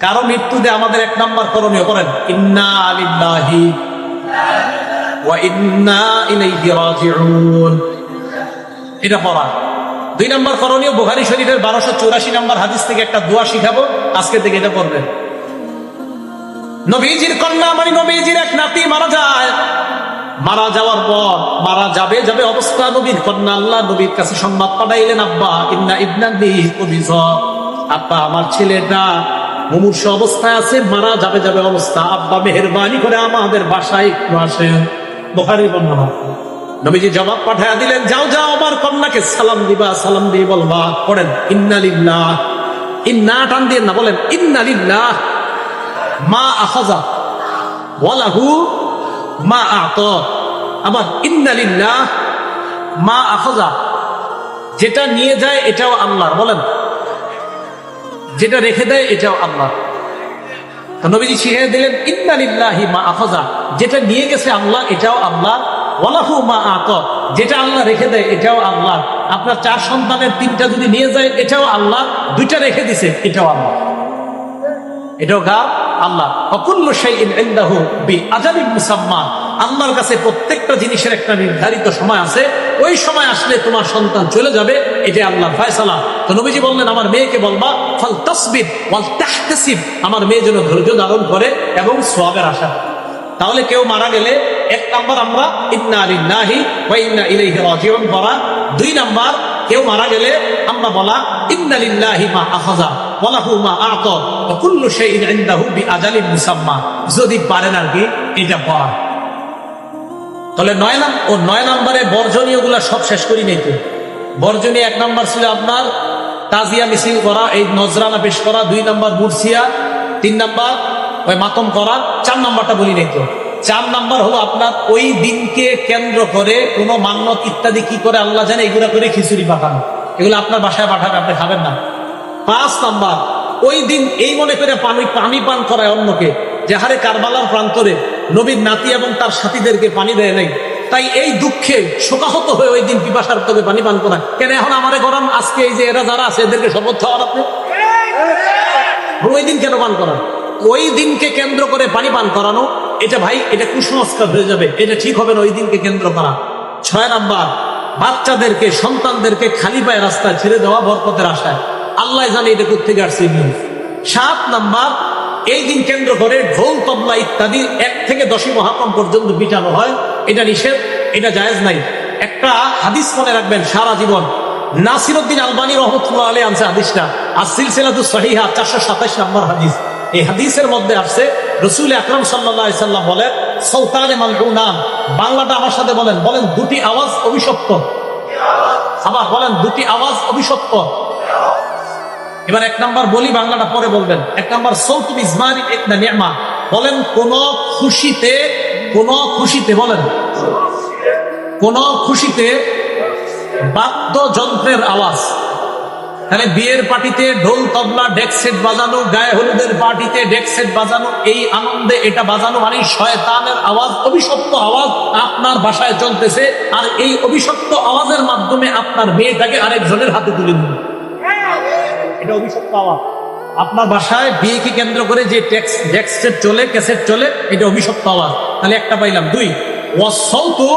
কারো মৃত্যুতে আমাদের এক নাম্বার করণীয় করেন ইন্না লিল্লাহি ওয়া ইন্না ইলাইহি রাজিউন, এটা পড়া। 2 নাম্বার করণীয় বুখারী শরীফের 1284 নাম্বার হাদিস থেকে একটা দোয়া শিখাবো, আজকে থেকে এটা পড়বেন। নবীজির কন্যা মানে নবীজির এক নাতি মারা যায়, মারা যাওয়ার পর মারা যাবে অবস্থা নবীর কন্যা আল্লাহ নবীর কাছে সংবাদ পাঠাইলেন, আব্বা ইন্না ইবনানি কবিজ, আব্বা আমার ছেলেটা মুমূর্ষু অবস্থায় আছে, মারা যাবে অবস্থা, আব্বা মেহেরবানি করে আমাদের বাসায় একটু আসেন। বুখারীর বর্ণনা। নবীজি জবাব পাঠায়া দিলেন, যাও আমার কন্যাকে সালাম দিবা, সালাম দিয়ে বলবা, পড়েন ইন্না লিল্লাহ, ইন্না টান দিয়ে না, বলেন ইন্না লিল্লাহ মা আখাযা ওয়া লাহু মা আ'তা। আবার ইন্না লিল্লাহ মা আখাযা, যেটা নিয়ে যায় এটাও আল্লাহর, বলেন যেটা রেখে দেয় এটাও আল্লাহ। তো নবীজি শিখিয়ে দিলেন ইন্না লিল্লাহি মা আখাযা, যেটা নিয়ে গেছে আল্লাহ এটাও আল্লাহ, ওয়া লাহু মা আ'তা, যেটা আল্লাহ রেখে দেয় এটাও আল্লাহ। আপনার 4 সন্তানের 3টা যদি নিয়ে যায় এটাও আল্লাহ, 2টা রেখে দিছে এটাও আল্লাহ, এটাও কার? আল্লাহ। ওয়াকুল্লু শাইইন ইনদাহু বিআজালিন মুসাম্মা, আল্লাহর কাছে প্রত্যেকটা জিনিসের একটা নির্ধারিত সময় আছে, ওই সময় আসলে তোমার সন্তান চলে যাবে, এটা আল্লাহর ফয়সালা। তো নবীজি বললেন আমার মেয়েকে বলবা ফাল তাসবির ওয়াল তাহতাসিব, আমার মেয়ে যেন ধৈর্য ধারণ করে এবং সওয়াবের আশা। তাহলে কেউ মারা গেলে 1 নাম্বার আমরা ইন্না লিল্লাহি ওয়া ইন্না ইলাইহি রাজিউন পড়া। 2 নাম্বার কেউ মারা গেলে আমরা বলা ইন্না লিল্লাহি মা আখাযা ওয়া লাহু মা আ'তা ওয়া কুল্লু শাইইন ইনদাহু বিআজালিন মুসাম্মা, যদি পারেন আর কি এটা পড়া। তাহলে 9 নম্বরে বর্জনীয় গুলা সব শেষ করি নাই তো। বর্জনীয় 1 নাম্বার ছিল আপনার তাজিয়া মিছিল করা, এই নজরানা পেশ করা, 2 নাম্বার মুরসিয়া, 3 নাম্বার ওই মাতম করা, 4 নাম্বারটা বলি নাই তো। 4 নাম্বার হলো আপনার ওই দিনকে কেন্দ্র করে কোনো মান্যত ইত্যাদি কি করে আল্লাহ জানে, এগুলা করে খিচুড়ি পাঠানো, এগুলো আপনার বাসায় পাঠাবে, আপনি খাবেন না। 5 নাম্বার ওই দিন এই মনে করে পানি পান করায় অন্যকে, যে হারে কারবালার প্রান্তরে নবীর নাতি এবং তার সাথীদেরকে পানি দেয় নাই, তাই এই দুঃখে শোকাহত হয়ে ওই দিন পিপাসার তোকে পানি পান করায়। কেন এখন আমারে গরম, আজকে এই যে এরা যারা আছে এদেরকে শপথ খাওয়ার আপনি ওই দিন কেন পান করান? ওই দিনকে কেন্দ্র করে পানি পান করানো, এটা ভাই এটা কুসংস্কার হয়ে যাবে, এটা ঠিক হবে না ওই দিনকে কেন্দ্র করা। 6 নাম্বার বাচ্চাদেরকে সন্তানদেরকে খালি পায়ে রাস্তায় ছেড়ে দেওয়া বরকতের আশায়, আল্লাহ জানে এটা কোত্থেকে আসছে। 7 নাম্বার এই দিন কেন্দ্র করে ঢোল তবলা ইত্যাদি 1 থেকে 10 মহাকম পর্যন্ত পিটানো হয়, এটা নিষেধ, এটা জায়েজ নাই। একটা হাদিস মনে রাখবেন সারা জীবন, নাসিরউদ্দিন আলবানী রাহমাতুল্লাহ আলাইহি আনছে হাদিসটা, আর-সিলসিলাতুস সহিহা 427 নম্বর হাদিস। এই হাদিসের মধ্যে আসছে রাসূল আকরাম সাল্লাল্লাহু আলাইহি সাল্লাম বলেন সাউতানে মালউনান, বাংলাটা আমার সাথে বলেন, 2টি আওয়াজ অভিশপ্ত। আবার বলেন 2টি আওয়াজ অভিশপ্ত। এবার 1 নাম্বার বলি, বাংলাটা পরে বলবেন। 1 নাম্বার সৌতু মিজমারি ইকনা নি'মা, বলেন কোন খুশিতে বলেন কোন খুশিতে বাদ্যযন্ত্রের আওয়াজ। তাহলে বিয়ের পার্টিতে ঢোল তবলা ডেক সেট বাজানো, গায়ে হলুদের পার্টিতে ডেক সেট বাজানো, এই আনন্দে এটা বাজানো মানে শয়তানের আওয়াজ, অভিশপ্ত আওয়াজ আপনার বাসায় চলতেছে, আর এই অভিশপ্ত আওয়াজের মাধ্যমে আপনার মেয়েটাকে আরেকজনের হাতে তুলে দিন, এটা অভিশপ্ত আওয়াজ। আপনার বাসায় বিয়েকে কেন্দ্র করে যে ডেক সেট চলে, ক্যাসেট চলে, এটা অভিশপ্ত আওয়াজ। তাহলে একটা পাইলাম। 2 ওয়াসসাউতু